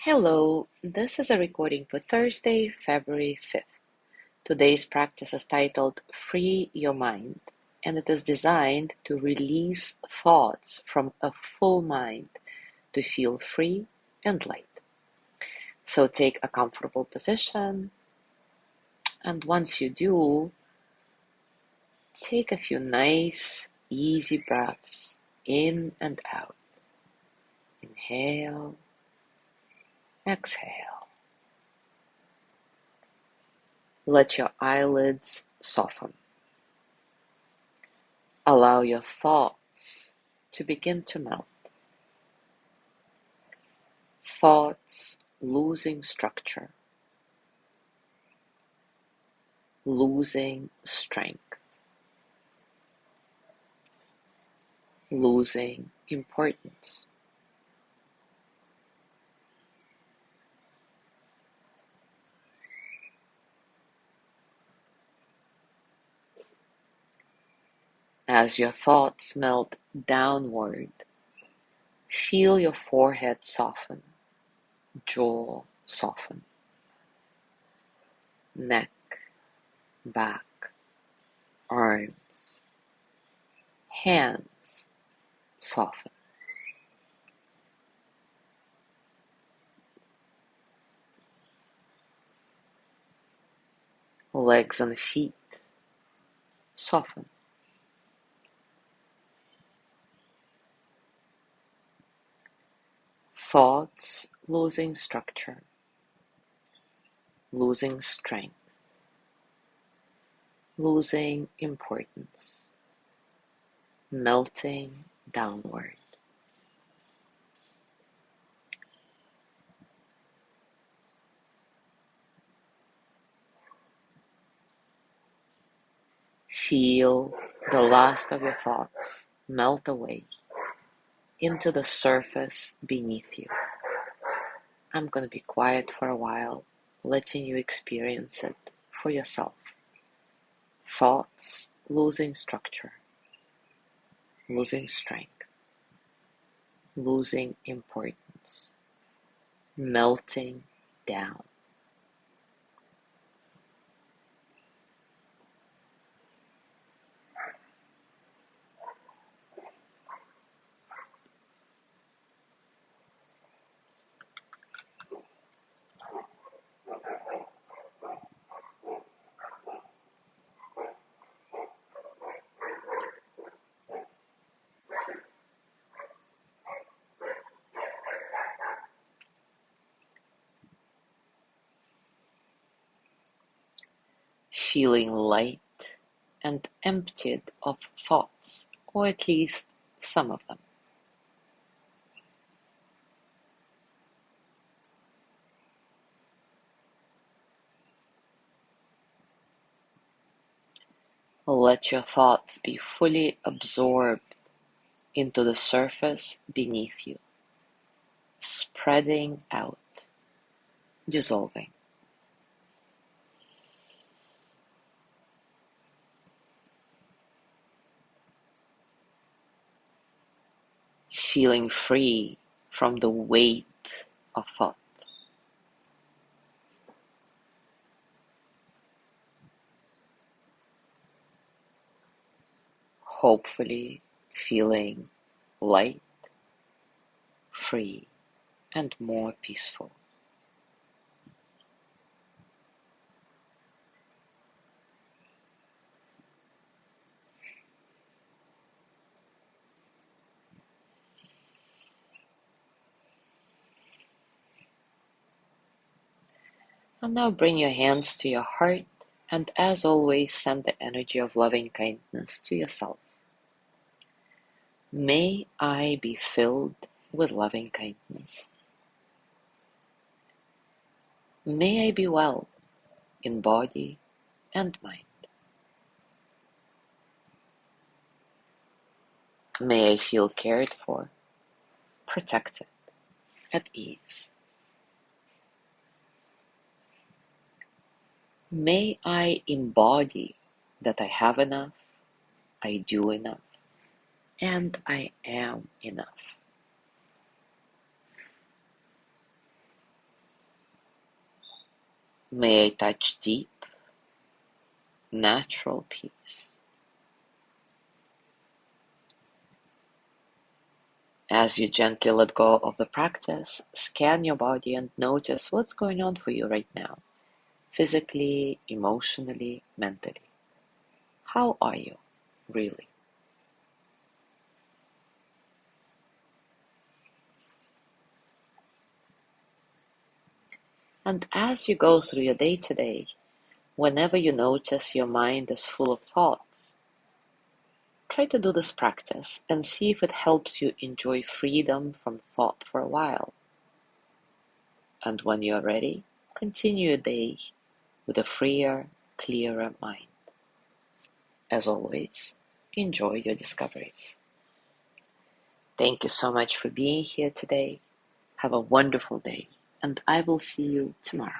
Hello, this is a recording for Thursday, February 5th. Today's practice is titled Free Your Mind, and it is designed to release thoughts from a full mind to feel free and light. So take a comfortable position, and once you do, take a few nice, easy breaths in and out. Inhale, exhale. Let your eyelids soften. Allow your thoughts to begin to melt. Thoughts losing structure, losing strength, losing importance. As your thoughts melt downward, feel your forehead soften, jaw soften, neck, back, arms, hands soften. Legs and feet soften. Thoughts losing structure, losing strength, losing importance, melting downward. Feel the last of your thoughts melt away into the surface beneath you. I'm going to be quiet for a while, letting you experience it for yourself. Thoughts losing structure, losing strength, losing importance, melting down. Feeling light and emptied of thoughts, or at least some of them. Let your thoughts be fully absorbed into the surface beneath you, spreading out, dissolving. Feeling free from the weight of thought. Hopefully feeling light, free, and more peaceful. And now bring your hands to your heart, and as always, send the energy of loving kindness to yourself. May I be filled with loving kindness. May I be well in body and mind. May I feel cared for, protected, at ease. May I embody that I have enough, I do enough, and I am enough. May I touch deep, natural peace. As you gently let go of the practice, scan your body and notice what's going on for you right now, physically, emotionally, mentally. How are you, really? And as you go through your day today, whenever you notice your mind is full of thoughts, try to do this practice and see if it helps you enjoy freedom from thought for a while. And when you're ready, continue your day with a freer, clearer mind. As always, enjoy your discoveries. Thank you so much for being here today. Have a wonderful day, and I will see you tomorrow.